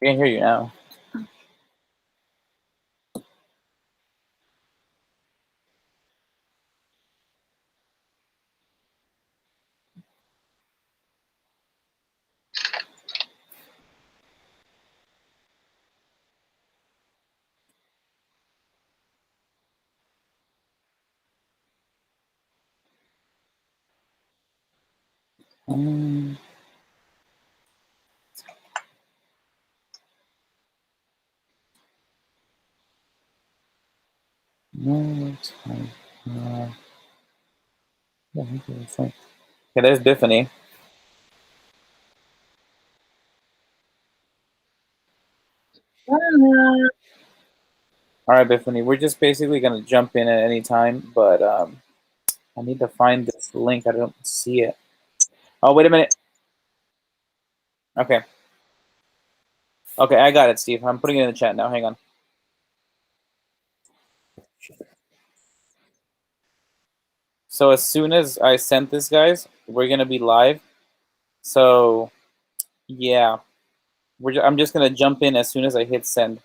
We can hear you now. No, it's fine. Yeah, it's fine. Okay, there's Biffany. All right, Biffany. We're just basically gonna jump in at any time, but I need to find this link. I don't see it. Oh, wait a minute. Okay. Okay, I got it, Steve. I'm putting it in the chat now. Hang on. So as soon as I sent this, guys, we're gonna be live. So yeah, I'm just gonna jump in as soon as I hit send.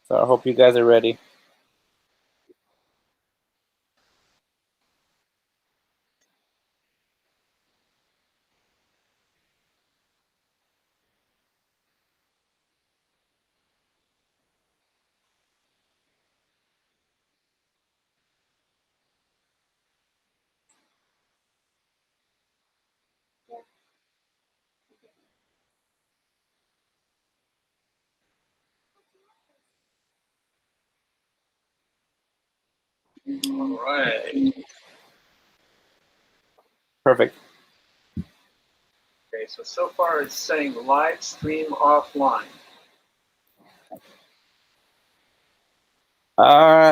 So I hope you guys are ready. All right. Perfect. Okay, so far it's saying live stream offline.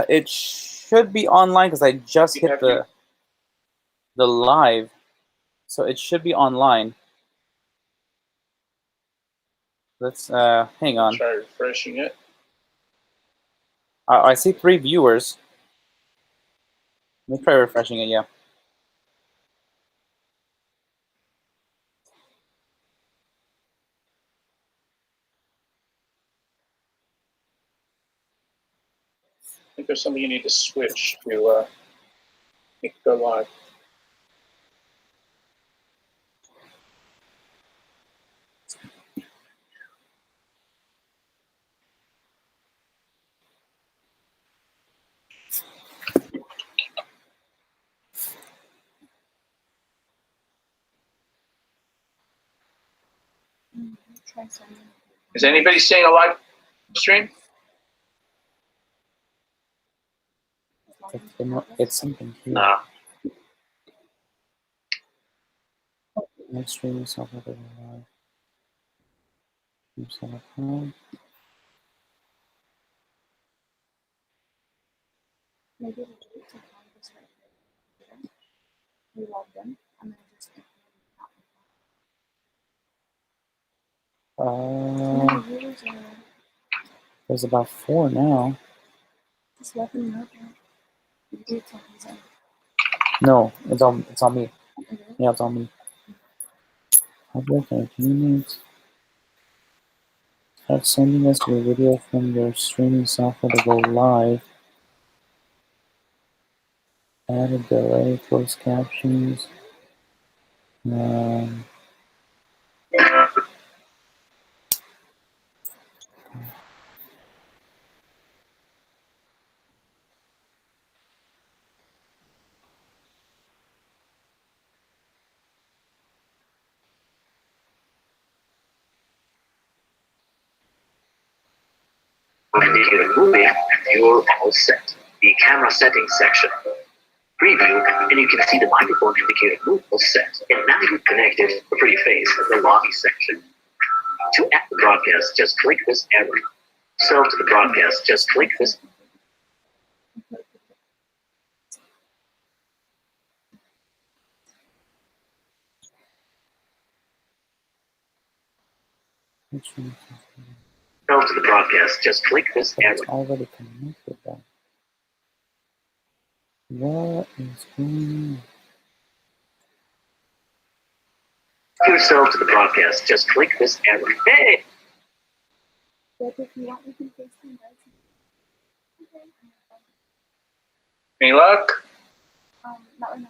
It should be online because I just hit the live, so it should be online. Let's hang on. Try refreshing it. I see 3 viewers. Let me try refreshing it. Yeah. I think there's something you need to switch to make it go live. Is anybody seeing a live stream? It's something here. Nah. Live stream yourself over live. Yourself home. Maybe we do it to find this right here. We log in and then just There's about 4 now. just let them know that. No, it's on me. Yeah, it's on me. Public convenience. Start sending us your video from your streaming software to go live. Add a delay, closed captions. When you're moving, you're all set. The camera settings section. Preview, and you can see the microphone indicator move all set. And now you're connected for your face in the lobby section. To add the broadcast, just click this arrow. So to the broadcast, just click this. So to the broadcast, just click this arrow. It's already connected though. What is going on? yourself to the broadcast, just click this arrow. Hey! But if you want, we can FaceTime, guys. Okay. Any luck? Not right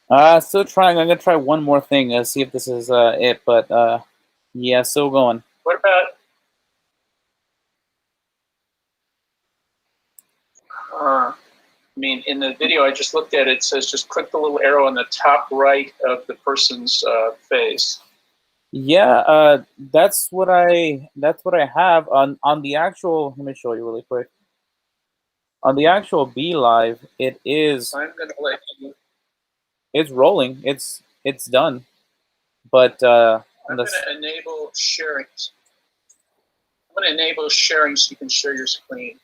now. Still trying. I'm gonna try one more thing. See if this is it. But yeah, still going. What about? I mean, in the video I just looked at, it says just click the little arrow on the top right of the person's face. Yeah, that's what I have on the actual. Let me show you really quick. On the actual Be Live, it is. I'm gonna let you. It's rolling. It's done. But I'm gonna enable sharing. I'm gonna enable sharing so you can share your screen.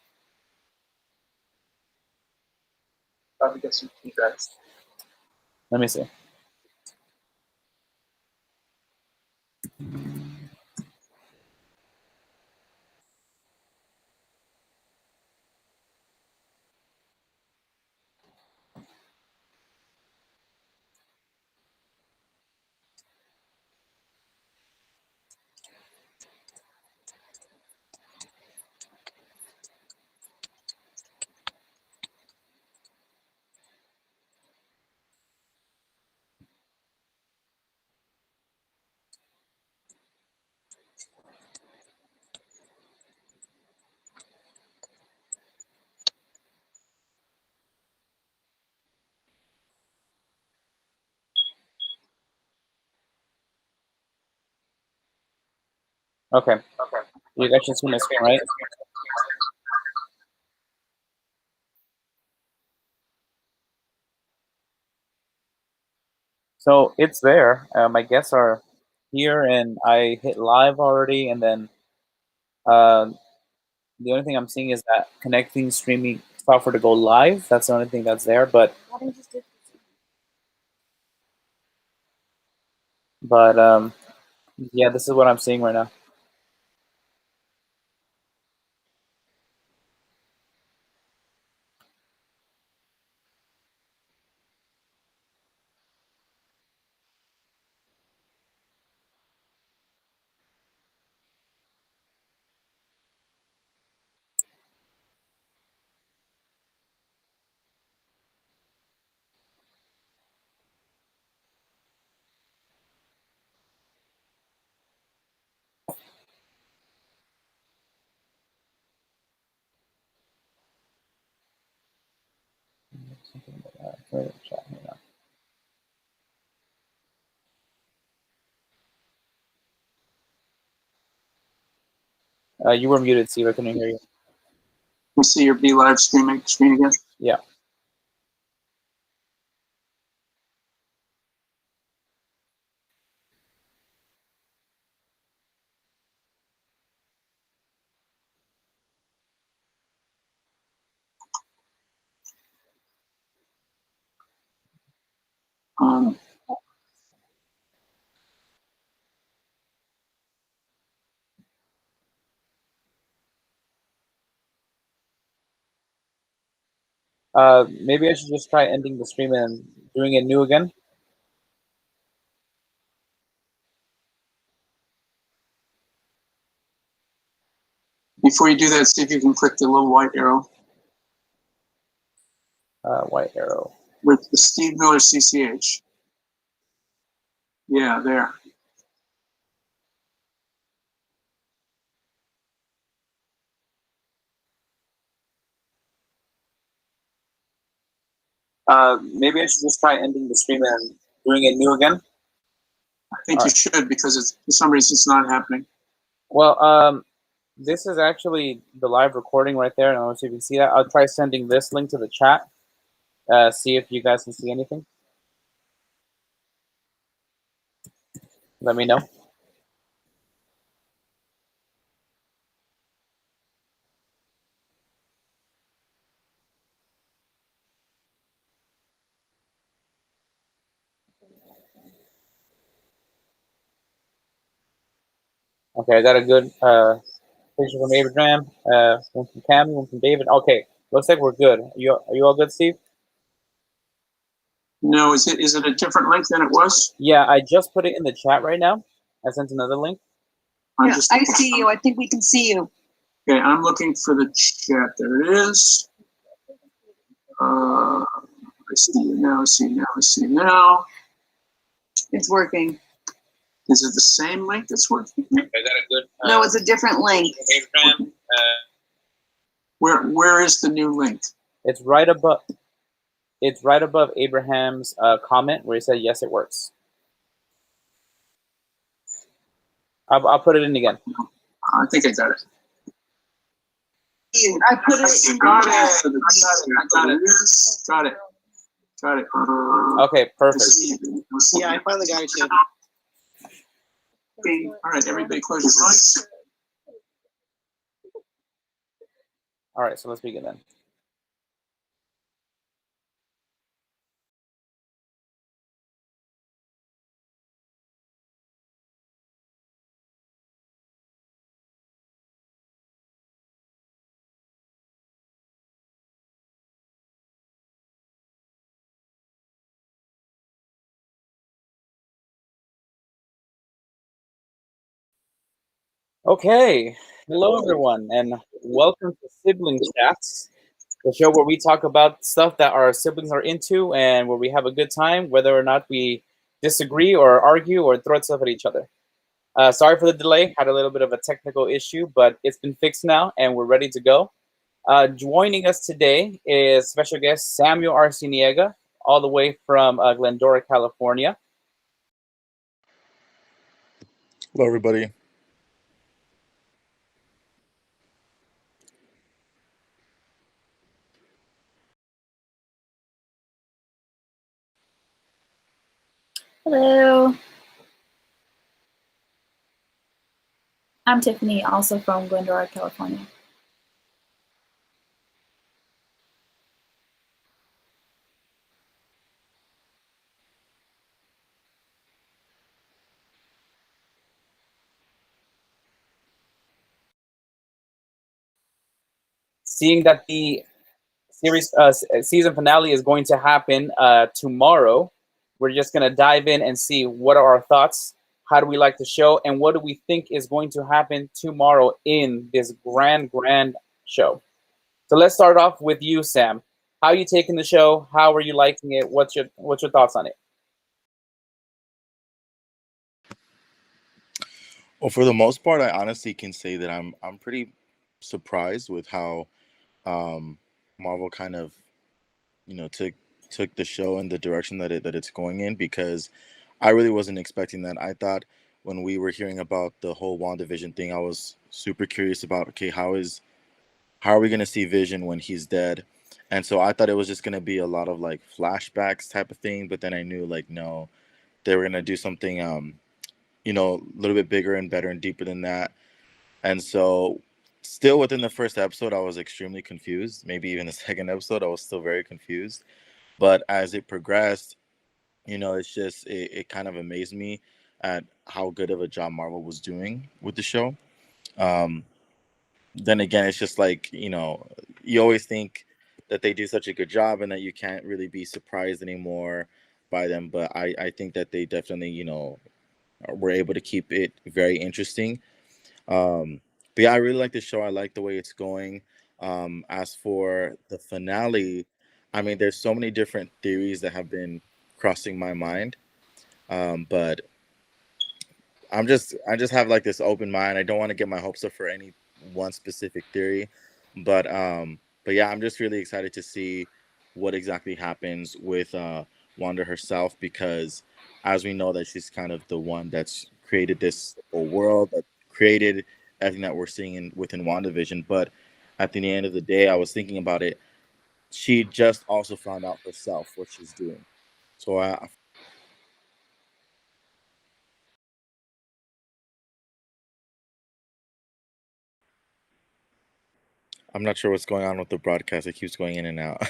Probably get some feedback. let me see. Okay. You guys should see my screen, right? So it's there. My guests are here, and I hit live already, and then the only thing I'm seeing is that connecting streaming software to go live. That's the only thing that's there. But Why don't you just do it? yeah, this is what I'm seeing right now. You were muted, Steve. I couldn't hear you. You see your Be Live streaming screen again? Yeah. Um, Maybe I should just try ending the stream and doing it new again. Before you do that, see if you can click the little white arrow White arrow. with the Steve Miller CCH. Yeah, there. Maybe I should just try ending the stream and doing it new again. I think you should, because it's, for some reason it's not happening. Well, this is actually the live recording right there. I don't know if you can see that. I'll try sending this link to the chat. See if you guys can see anything. Let me know. Okay, I got a good picture from Abraham, one from Cammy, one from David. Okay, looks like we're good. Are you all good, Steve? No, is it a different link than it was? Yeah, I just put it in the chat right now. I sent another link. I'm Yeah, I see you. I think we can see you. Okay, I'm looking for the chat. There it is. I see you now. I see you now. I see you now. It's working. Is it the same link that's working? I got a good. No, it's a different link. Abraham. Where is the new link? It's right above. It's right above Abraham's comment where he said, "Yes, it works." I'll put it in again. I think I got it. I put it in Got the it. chat. I got it. Got it. Got it. Okay, perfect. Yeah, I finally got it too. Okay. All right, everybody close your mics. All right, so let's begin then. Okay, hello everyone, and welcome to Sibling Chats, the show where we talk about stuff that our siblings are into and where we have a good time, whether or not we disagree or argue or throw stuff at each other. Sorry for the delay, had a little bit of a technical issue, but it's been fixed now and we're ready to go. Joining us today is special guest Samuel Arciniega, all the way from Glendora, California. Hello, everybody. Hello. I'm Tiffany, also from Glendora, California. Seeing that the series season finale is going to happen tomorrow, we're just going to dive in and see what are our thoughts, how do we like the show, and what do we think is going to happen tomorrow in this grand show. So let's start off with you, Sam. How are you taking the show? How are you liking it? What's your thoughts on it? Well, for the most part, I honestly can say that I'm pretty surprised with how Marvel kind of took the show in the direction that it's going in, because I really wasn't expecting that. I thought when we were hearing about the whole WandaVision thing, I was super curious about, okay, how are we gonna see Vision when he's dead? And so I thought it was just gonna be a lot of like flashbacks type of thing, but then I knew like no, they were gonna do something a little bit bigger and better and deeper than that. And so, still within the first episode, I was extremely confused. Maybe even the second episode, I was still very confused. But as it progressed, it's just, it kind of amazed me at how good of a job Marvel was doing with the show. Um, then again, it's just like, you always think that they do such a good job and that you can't really be surprised anymore by them. But I think that they definitely, were able to keep it very interesting. But yeah, I really like the show. I like the way it's going. As for the finale, I mean, there's so many different theories that have been crossing my mind. But I just have like this open mind. I don't want to get my hopes up for any one specific theory, but yeah, I'm just really excited to see what exactly happens with Wanda herself, because as we know that she's kind of the one that's created this whole world, that created everything that we're seeing within WandaVision. But at the end of the day, I was thinking about it. She just also found out herself what she's doing. So I'm not sure what's going on with the broadcast. It keeps going in and out.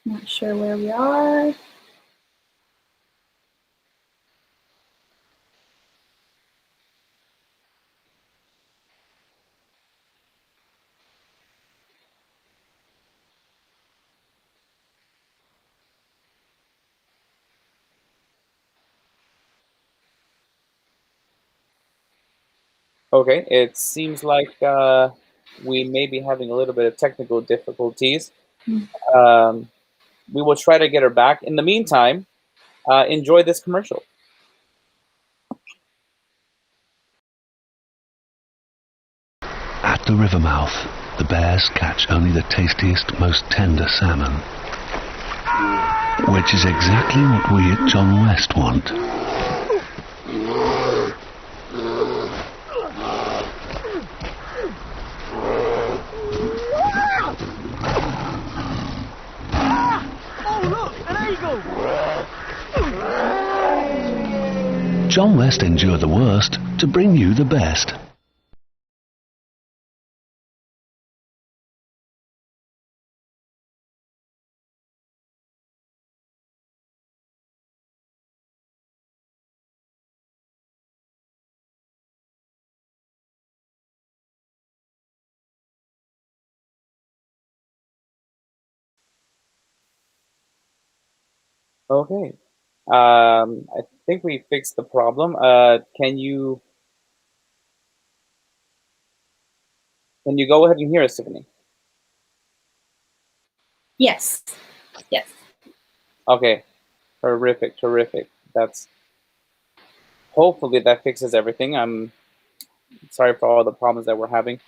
Not sure where we are. Okay, it seems like we may be having a little bit of technical difficulties. Um, we will try to get her back. In the meantime, enjoy this commercial. At the river mouth, the bears catch only the tastiest, most tender salmon. Which is exactly what we at John West want. John West endure the worst to bring you the best. Okay. I think we fixed the problem. Can you go ahead and hear us, Tiffany? Yes. Yes. Okay. Terrific, terrific. That's hopefully that fixes everything. I'm sorry for all the problems that we're having.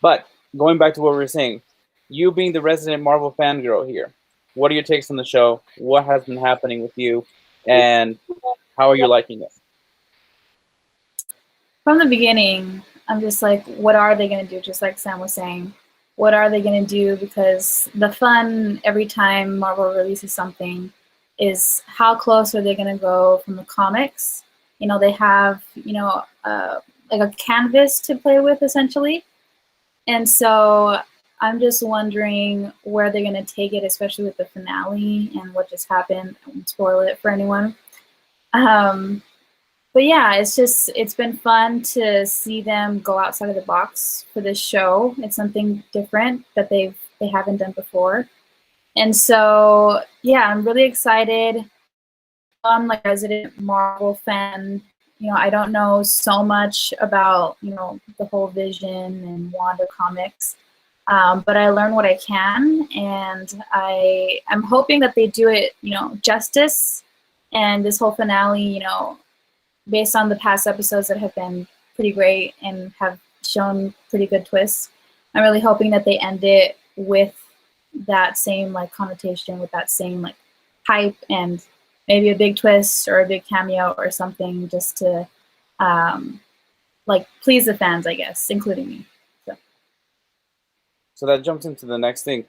But going back to what we were saying, you being the resident Marvel fangirl here, what are your takes on the show? What has been happening with you? And how are you liking it? From the beginning, I'm just like, what are they going to do? Just like Sam was saying, what are they going to do? Because the fun every time Marvel releases something is how close are they going to go from the comics? You know, they have, like a canvas to play with essentially. And so I'm just wondering where they're going to take it, especially with the finale and what just happened. I won't spoil it for anyone. But yeah, it's been fun to see them go outside of the box for this show. It's something different that they haven't done before. And so yeah, I'm really excited. I'm like a resident Marvel fan. You know, I don't know so much about, the whole Vision and Wanda comics. But I learn what I can, and I'm hoping that they do it, justice. And this whole finale, based on the past episodes that have been pretty great and have shown pretty good twists, I'm really hoping that they end it with that same like connotation, with that same like hype, and maybe a big twist or a big cameo or something, just to like please the fans, I guess, including me. So that jumps into the next thing.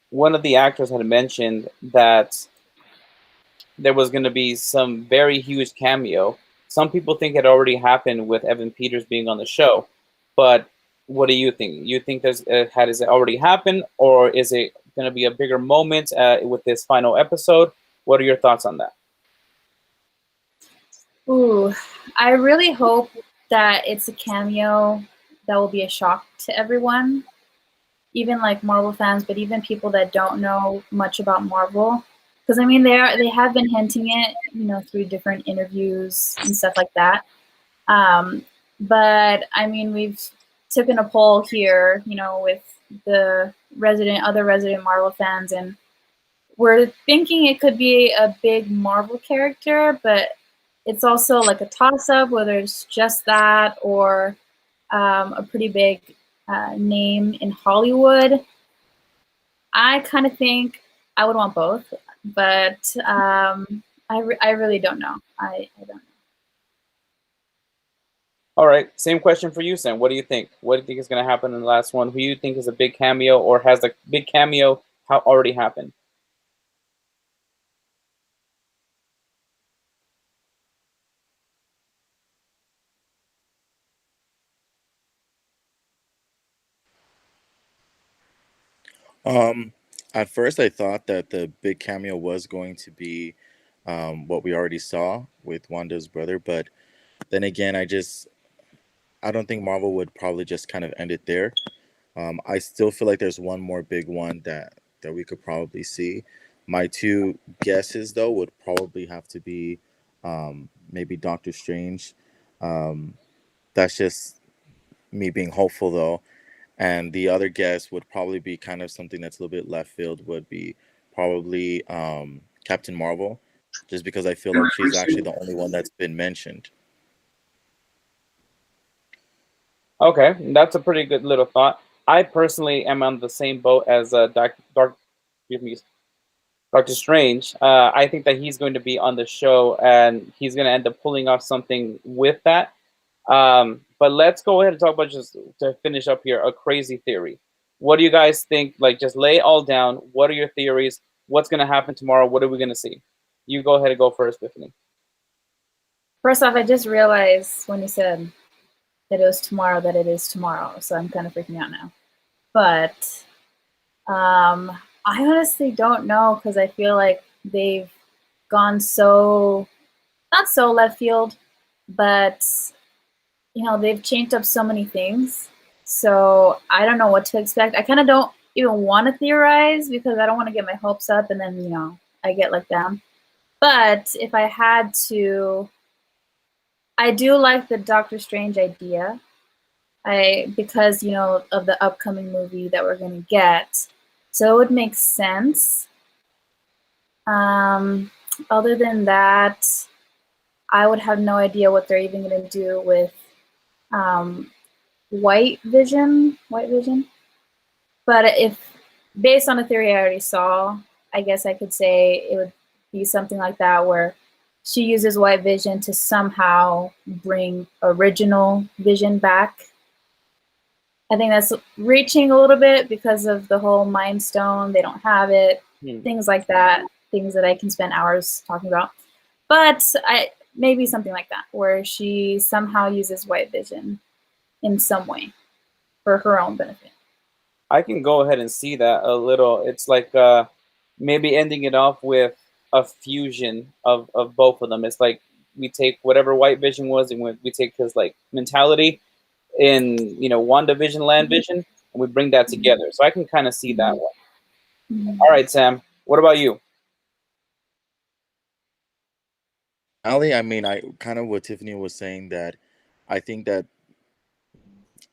One of the actors had mentioned that there was going to be some very huge cameo. Some people think it already happened with Evan Peters being on the show, but what do you think? You think has it already happened, or is it going to be a bigger moment with this final episode? What are your thoughts on that? Ooh, I really hope that it's a cameo that will be a shock to everyone, even like Marvel fans, but even people that don't know much about Marvel. Because I mean, they have been hinting it, through different interviews and stuff like that. But I mean, we've taken a poll here, with the other resident Marvel fans, and we're thinking it could be a big Marvel character, but it's also like a toss-up whether it's just that or a pretty big name in Hollywood. I kind of think I would want both, but I really don't know. I don't know. All right, same question for you, Sam. What do you think? What do you think is going to happen in the last one? Who do you think is a big cameo, or has the big cameo already happened? Um, at first, I thought that the big cameo was going to be what we already saw with Wanda's brother, but then again, I don't think Marvel would probably just kind of end it there. I still feel like there's one more big one that we could probably see. My two guesses though would probably have to be maybe Doctor Strange. Um, that's just me being hopeful though. And the other guess would probably be kind of something that's a little bit left field, would be probably Captain Marvel, just because I feel like she's actually the only one that's been mentioned. Okay, that's a pretty good little thought. I personally am on the same boat as excuse me, Doctor Strange. I think that he's going to be on the show, and he's going to end up pulling off something with that. But let's go ahead and talk about, just to finish up here, a crazy theory. What do you guys think? Like, just lay it all down. What are your theories? What's going to happen tomorrow? What are we going to see? You go ahead and go first, Bethany. First off, I just realized when you said that it was tomorrow that it is tomorrow, so I'm kind of freaking out now. But I honestly don't know, because I feel like they've gone so, not so left field, but they've changed up so many things. So I don't know what to expect. I kind of don't even want to theorize, because I don't want to get my hopes up and then, I get let down. But if I had to, I do like the Doctor Strange idea. Because of the upcoming movie that we're going to get. So it would make sense. Other than that, I would have no idea what they're even going to do with White Vision. But if, based on a theory I already saw, I guess I could say it would be something like that, where she uses White Vision to somehow bring original Vision back. I think that's reaching a little bit because of the whole Mind Stone. They don't have it. Things like that. Things that I can spend hours talking about. But maybe something like that, where she somehow uses White Vision in some way for her own benefit. I can go ahead and see that a little. It's like maybe ending it off with a fusion of both of them. It's like we take whatever White Vision was, and we take his like mentality in WandaVision, Land Vision, and we bring that together. So I can kind of see that one. All right, Sam, what about you? Ali, I mean, I kind of what Tiffany was saying, that I think that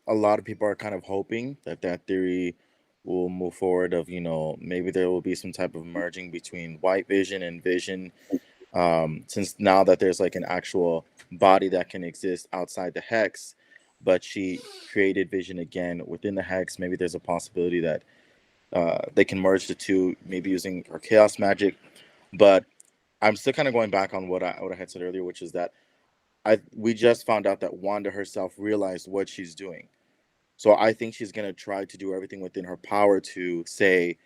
a lot of people are kind of hoping that theory will move forward, of maybe there will be some type of merging between White Vision and Vision, since now that there's like an actual body that can exist outside the hex, but she created Vision again within the hex. Maybe there's a possibility that they can merge the two, maybe using her chaos magic. But I'm still kind of going back on what I had said earlier, which is that we just found out that Wanda herself realized what she's doing. So I think she's going to try to do everything within her power to say,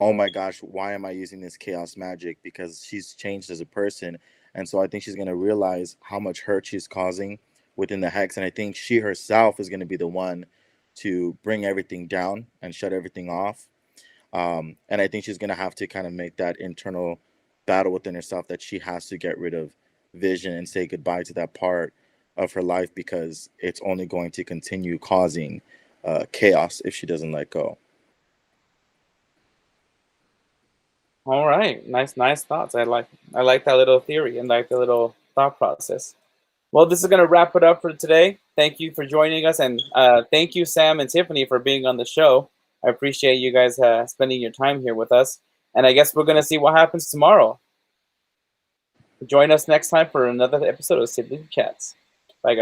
oh my gosh, why am I using this chaos magic? Because she's changed as a person. And so I think she's going to realize how much hurt she's causing within the hex. And I think she herself is going to be the one to bring everything down and shut everything off. And I think she's going to have to kind of make that internal battle within herself, that she has to get rid of Vision and say goodbye to that part of her life, because it's only going to continue causing chaos if she doesn't let go. All right, nice thoughts. I like that little theory and like the little thought process. Well, this is going to wrap it up for today. Thank you for joining us, and thank you, Sam and Tiffany, for being on the show. I appreciate you guys spending your time here with us, and I guess we're going to see what happens tomorrow. Join us next time for another episode of Sibling Chats.